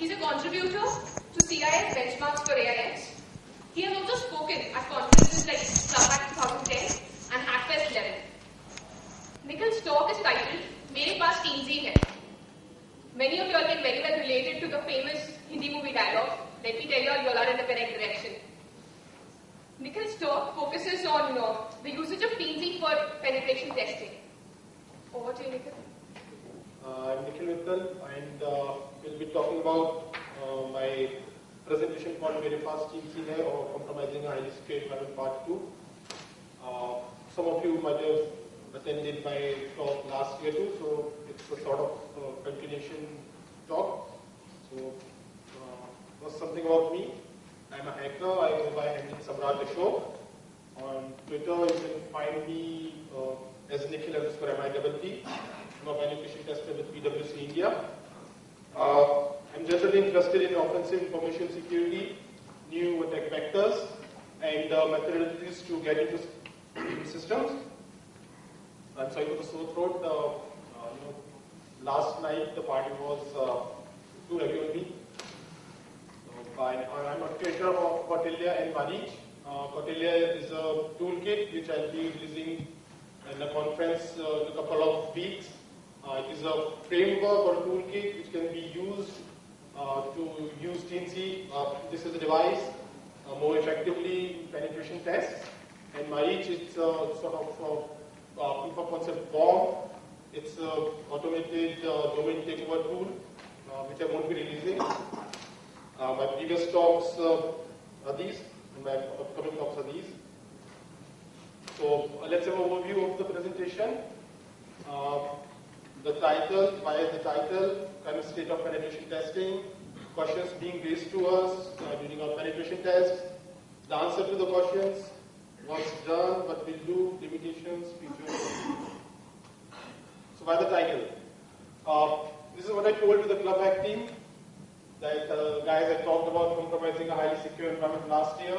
He's a contributor to CIS benchmarks for AIS. He has also spoken at conferences like ClubHack 2010 and Hackfest 11. Nikhil's talk is titled, Mere Paas Teensy Hai. Many of you all can very well relate it to the famous Hindi movie dialogue. Let me tell you all are in the correct direction. Nikhil's talk focuses on the usage of Teensy for penetration testing. Over to you, Nikhil. I'm Nikhil Mittal, and we'll be talking about my presentation called Mere Paas Teensy Hai, or Compromising a Highly Secure Environment Part 2. Some of you might have attended my talk last year too, so it's a sort of continuation talk. So, was something about me. I'm a hacker. I go by handle Samrat the Show. On Twitter, you can find me as Nikhil_MITT. I'm a penetration tester with PwC India. I'm generally interested in offensive information security, new attack vectors, and methodologies to get into systems. I'm sorry for the sore throat. Last night the party was too heavy on me. I'm a creator of Kautilya and Marich. Kautilya is a toolkit which I'll be releasing in a conference in a couple of weeks. It is a framework or toolkit which can be used to use Teensy. This is a device more effectively in penetration tests. And Marich is sort of proof of concept bomb. It's an automated domain takeover tool which I won't be releasing. My previous talks are these, and my upcoming talks are these. So let's have an overview of the presentation. The title, via the title, current state of penetration testing, questions being raised to us during our penetration test, the answer to the questions, what's done, what we'll do, limitations, features. So by the title, this is what I told to the ClubHack team, that guys I talked about compromising a highly secure environment last year.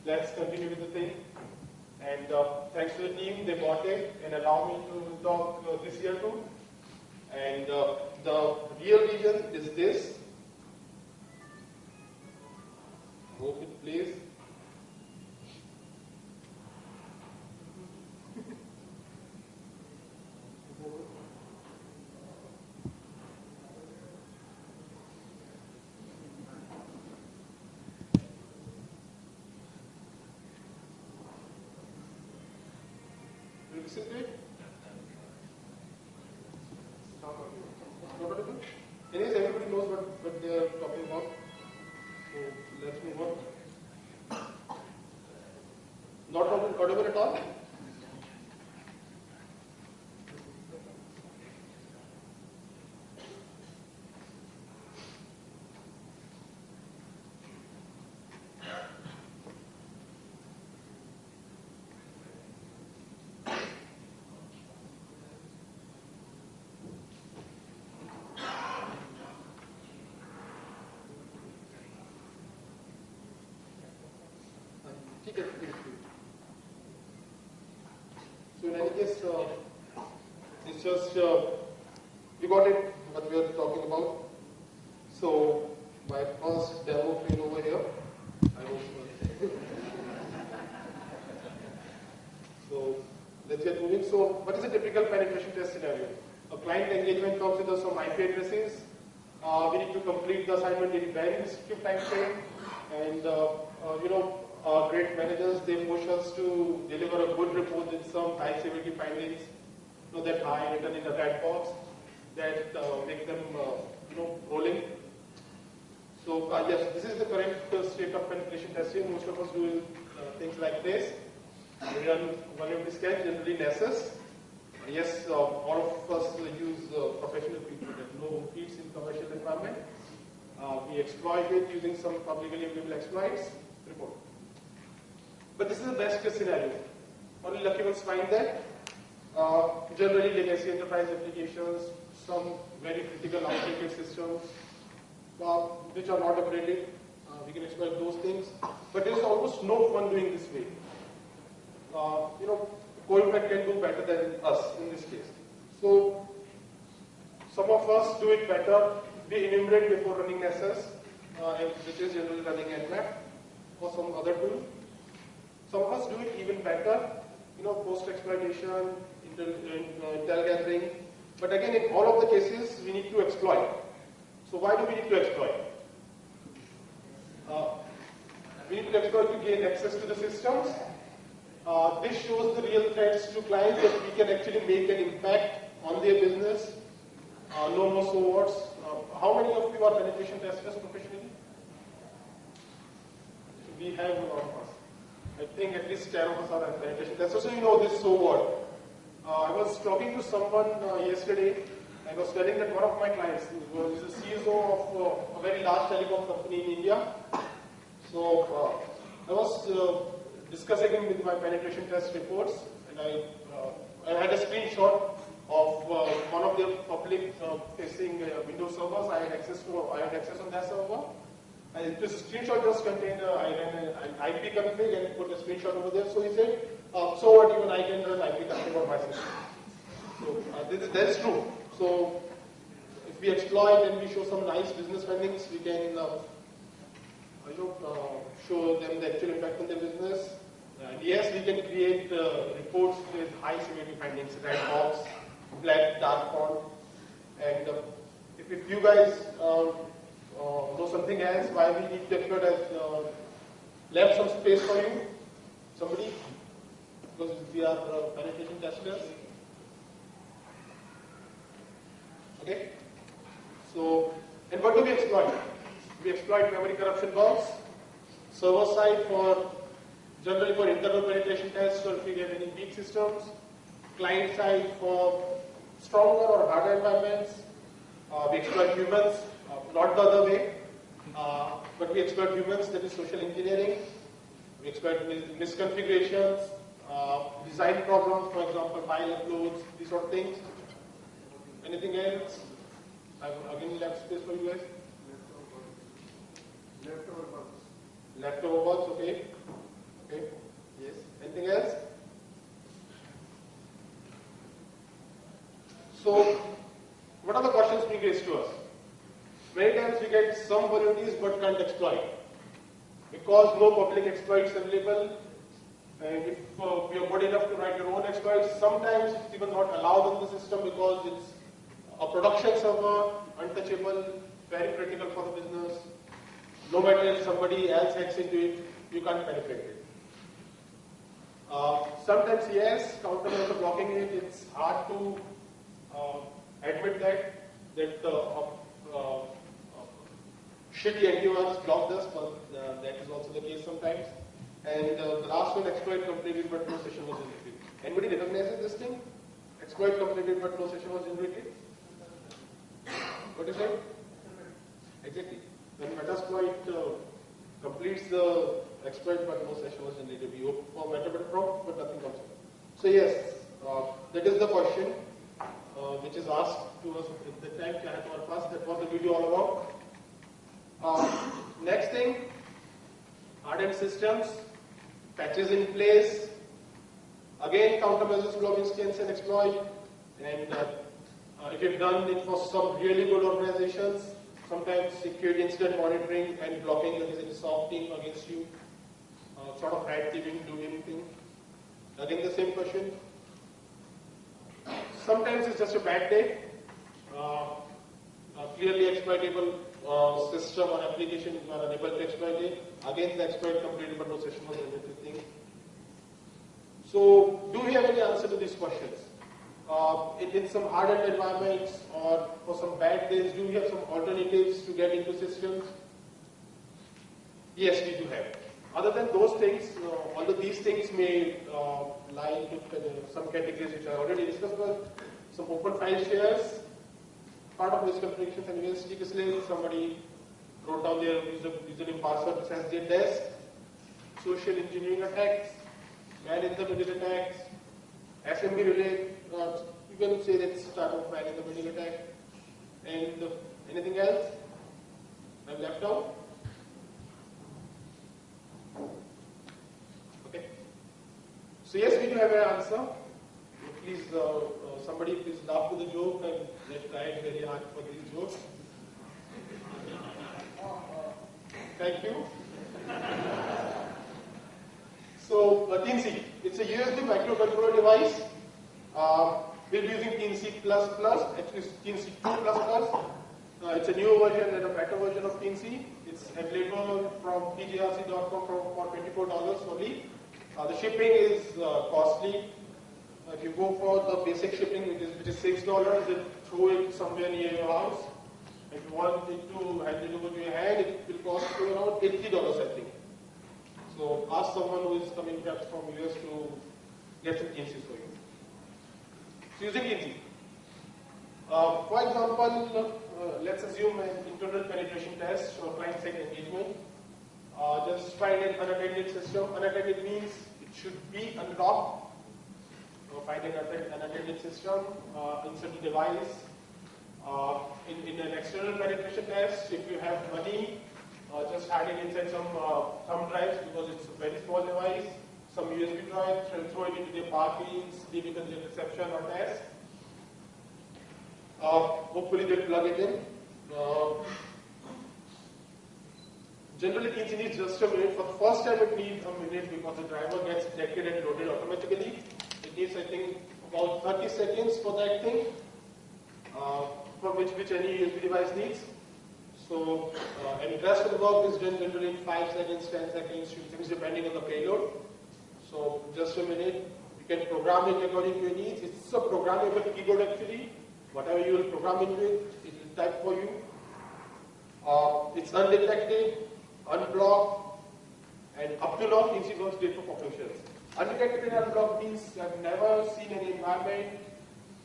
Let's continue with the thing. And thanks to the team, they bought it and allowed me to talk this year too. And the real reason is this. Hope it plays. You listen to it? Anyways, everybody knows what they are talking about. So let's move on. Not audible at all? So in any case, it's just, you got it, what we are talking about. So my first demo fail over here. I hope so let's get moving. So what is a typical penetration test scenario? A client engagement comes with us some IP addresses. We need to complete the assignment in a very restrictive time frame. And our great managers, they push us to deliver a good report with some high severity findings, that high written in the red box, that make them, rolling. So yes, this is the current state of penetration testing. Most of us do things like this. We run vulnerability scan, generally NSS. Yes, all of us use professional people that know feeds in commercial environment. We exploit it using some publicly available exploits. Report. But this is the best case scenario. Only lucky ones find that. Generally, legacy enterprise applications, some very critical outdated systems, which are not upgraded. We can exploit those things. But there is almost no fun doing this way. ClubHack can do better than us in this case. So some of us do it better we enumerate before running Nessus, which is generally running Nmap or some other tool. Some of us do it even better, post-exploitation, intel gathering. But again, in all of the cases, we need to exploit. So why do we need to exploit? We need to exploit to gain access to the systems. This shows the real threats to clients that we can actually make an impact on their business. No more so what's. How many of you are penetration testers professionally? We have, I think at least 10 of us are penetration testers. So you know this so what. I was talking to someone yesterday. I was telling that one of my clients is the CEO of a very large telecom company in India. So I was discussing him with my penetration test reports, and I had a screenshot of one of their public-facing Windows servers. I had access on that server. And this screenshot just contained an IP config and put a screenshot over there. So he said, so what, even I can run IP config on my system. So that is true. So if we exploit and we show some nice business findings, we can show them the actual impact on their business. And yes, we can create reports with high severity findings, red box, black, dark font. And if you guys know something else, why we need to exploit, has left some space for you. Somebody? Because we are penetration testers. Okay? So, and what do we exploit? We exploit memory corruption bugs, server side generally for internal penetration tests, or if we get any weak systems, client side for stronger or harder environments. We exploit humans, not the other way, but we exploit humans, that is social engineering. We exploit misconfigurations, design problems, for example, file uploads, these sort of things. Anything else? I've again left space for you guys. Leftover bugs, okay. Okay. Yes. Anything else? So, what are the questions being raised to us? Many times we get some vulnerabilities but can't exploit. Because no public exploits available, and if you're good enough to write your own exploits, sometimes it's even not allowed on the system because it's a production server, untouchable, very critical for the business. No matter if somebody else hacks into it, you can't penetrate it. Sometimes, yes, countermeasures are blocking it. It's hard to admit that shitty antivirus blocked us, but that is also the case sometimes. And the last one, exploit completed but no session was generated. Anybody recognizes this thing? Exploit completed but no session was generated? What is it? Exactly. When Metasploit completes the exploit but no session was generated, we hope for Metabit prompt but nothing comes up. So yes, that is the question which is asked to us at the time. That was the video all about. Next thing, hardened systems, patches in place. Again, countermeasures, blocking scans and exploit. And if you've done it for some really good organizations, sometimes security incident monitoring and blocking that is in soft team against you, sort of red teaming, do anything. Again, the same question. Sometimes it's just a bad day. Clearly exploitable system or application you are unable to exploit it. Again, the exploit completed but no session was generated thing. So, do we have any answer to these questions? In some hardened environments or for some bad days, do we have some alternatives to get into systems? Yes, we do have. Other than those things, although these things may lie into some categories which I already discussed, but some open file shares, part of misconfigurations and university, somebody wrote down their username password which has their desk, social engineering attacks, man in the middle attacks, SMB related, you can say that's type of man in the middle attack. And anything else I've left out? Okay. So yes, we do have an answer. Please, somebody please laugh to the joke and let's try it very hard for these jokes. Thank you. So, Teensy, it's a USB microcontroller device. We'll be using Teensy++, actually Teensy 2++. It's a newer version and a better version of Teensy. It's available from pgrc.com for $24 only. The shipping is costly. If you go for the basic shipping, which is $6, then throw it somewhere near your house. If you want it to hand it over to your hand, it will cost you around $80, I think. So ask someone who is coming back from US to get some Teensy for you. So using Teensy. For example, let's assume an internal penetration test or client-side engagement. Just find an unattended system. Unattended means it should be unlocked. Find an unattended system, insert the device. In an external penetration test, if you have money, just hide it inside some thumb drives because it's a very small device. Some USB drive, throw it into the parkings, leave it in the reception or test. Hopefully they'll plug it in. Generally, Teensy needs just a minute. For the first time, it needs a minute because the driver gets detected and loaded automatically. It needs, I think, about 30 seconds for that thing, for which any USB device needs. So, and the rest of the work is done generally in 5 seconds, 10 seconds, 2 seconds, depending on the payload. So, just a minute. You can program it according to your needs. It's a programmable keyboard actually. Whatever you will program into it, it will type for you. It's undetected, unblocked, and up to now, Teensy works great for popping shells. Undetected and unblocked means I've never seen any environment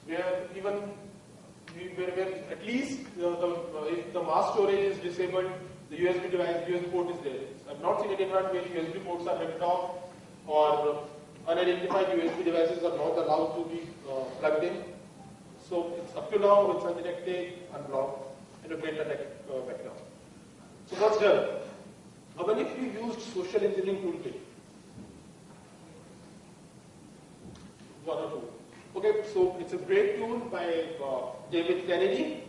where even where at least if the mass storage is disabled, the USB device, USB port is there. I've not seen any environment where USB ports are left off or unidentified USB devices are not allowed to be plugged in. So it's up to now, it's undetected, unblocked, and a great attack background. So what's done? How many of you used social engineering toolkit? One or two. Okay, so it's a great tool by David Kennedy.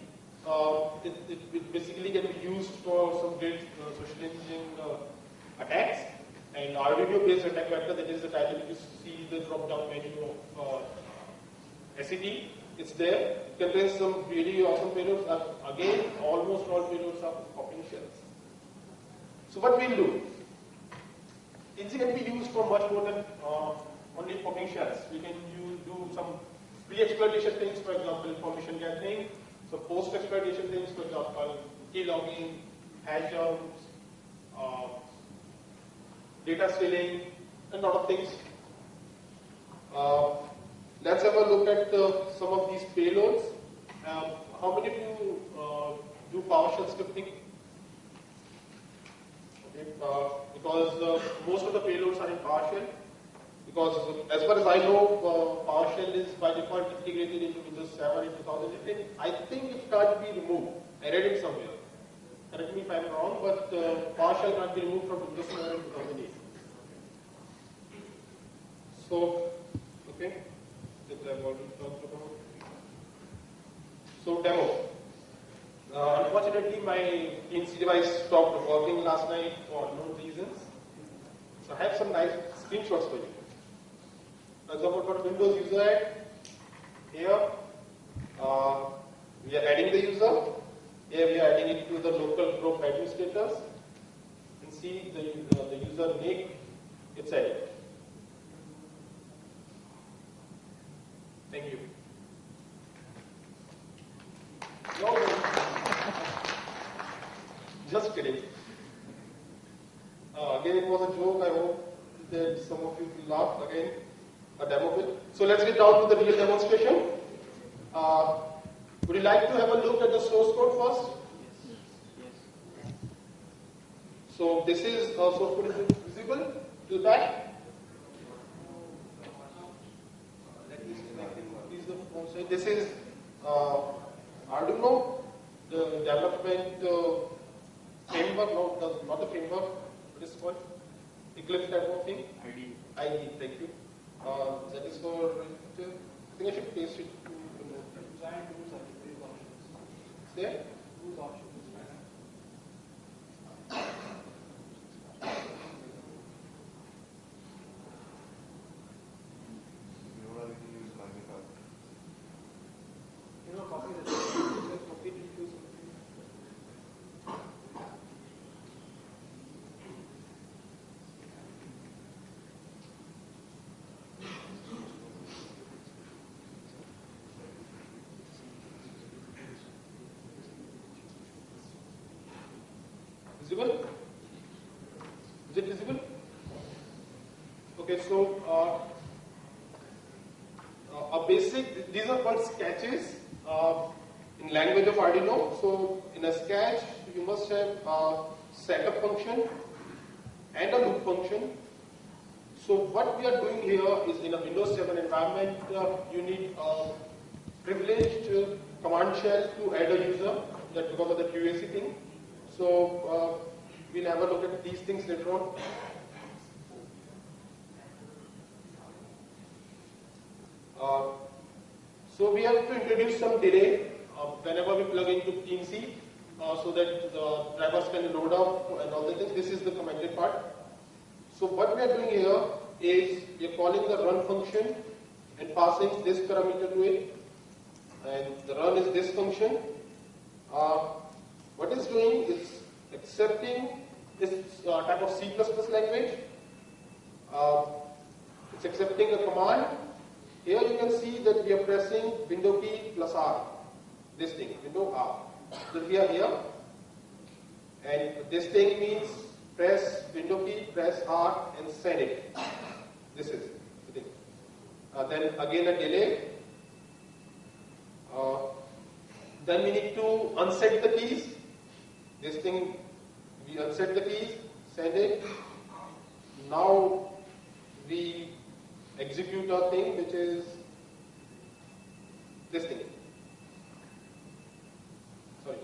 It basically can be used for some great social engineering attacks. And Arduino-based attack vector, that is the title you see the drop-down menu of SET. It's there. It contains some really awesome payloads. Again, almost all payloads are popping shells. So what we'll do? Teensy can be used for much more than only popping shells. We can do some pre-exploitation things, for example, information gathering. So post-exploitation things, for example, key logging, hash jumps, data stealing, and a lot of things. Let's have a look at some of these payloads. How many of you do PowerShell scripting? Okay, because most of the payloads are in PowerShell. Because as far as I know, PowerShell is by default integrated into Windows 7 in 2018. I think it can't be removed. I read it somewhere. Correct me if I'm wrong, but PowerShell can't be removed from Windows 7 in 2008. So, okay. I've already talked about. So demo. Unfortunately, my Teensy device stopped working last night for unknown reasons. So I have some nice screenshots for you. For example, for Windows user add, here we are adding the user. Here we are adding it to the local group administrators. You can see the user Nick. It's added. Thank you. No, just kidding. Again, it was a joke. I hope that some of you will laugh again. A demo bit. So let's get down to the real demonstration. Would you like to have a look at the source code first? Yes. So this is source code is visible to the back. This is Arduino, the development framework, not the framework, what is it called? Eclipse type of thing? IDE, thank you. That is for, I think I should paste it to the note. There? Visible? Is it visible? Okay, so a basic, these are called sketches in language of Arduino. So in a sketch, you must have a setup function and a loop function. So what we are doing here is in a Windows 7 environment, you need a privileged command shell to add a user, that because of the QAC thing. So we'll have a look at these things later on. So we have to introduce some delay whenever we plug into Teensy so that the drivers can load up and all the things. This is the commented part. So what we are doing here is we are calling the run function and passing this parameter to it, and the run is this function. What it's doing is accepting this type of C++ language. It's accepting a command. Here you can see that we are pressing window key plus R. This thing, window R. So we are here, and this thing means press window key, press R, and send it. This is the thing. Then again a delay. Then we need to unset the keys. This thing, we unset the keys, send it. Now we execute our thing, which is this thing. Sorry,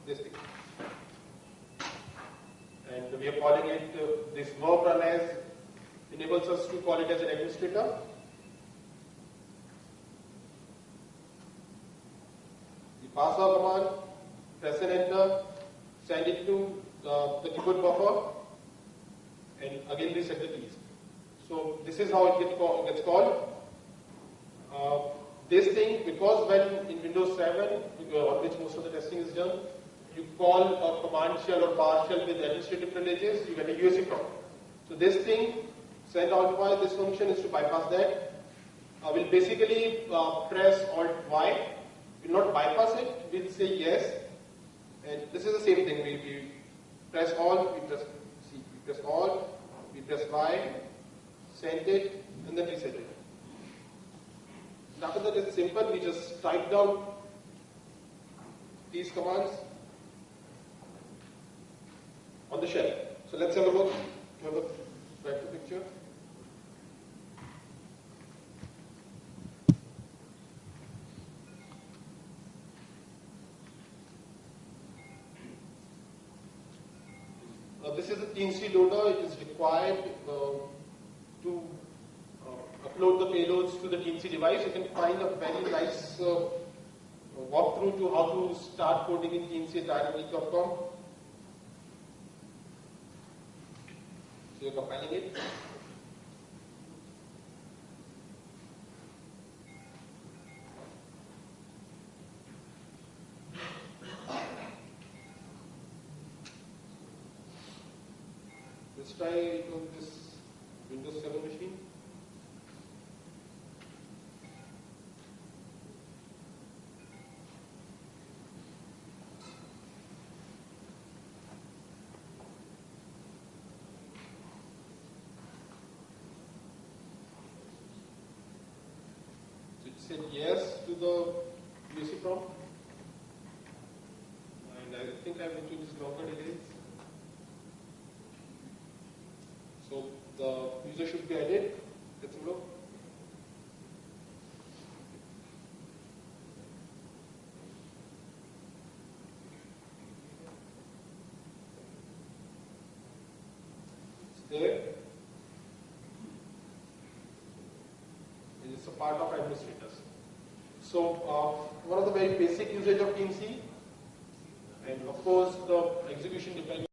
this thing. And we are calling it, this verb run as enables us to call it as an administrator. We pass our command, press and enter, send it to the keyboard buffer, and again reset the keys. So this is how it gets called. This thing, because when in Windows 7, on which most of the testing is done, you call a command shell or bar shell with administrative privileges, you get a UAC prompt. So this thing, send alt Y, this function is to bypass that. We'll basically press alt Y. We'll not bypass it, we'll say yes. And this is the same thing. We press alt, we press alt, we press Y, send it, and then reset it. And after that, it's simple. We just type down these commands on the shell. So let's have a look. Have a back to picture. This is a Teensy loader. It is required to upload the payloads to the Teensy device. You can find a very nice walkthrough to how to start coding in Teensy at dynamic.com. So you're compiling it. Let's try it on this Windows 7 machine. So it said yes to the UAC prompt, and I think I've introduced longer delays. So the user should be added. Let's look. It's there. And it's a part of administrators. So one of the very basic usage of Teensy, and of course the execution depends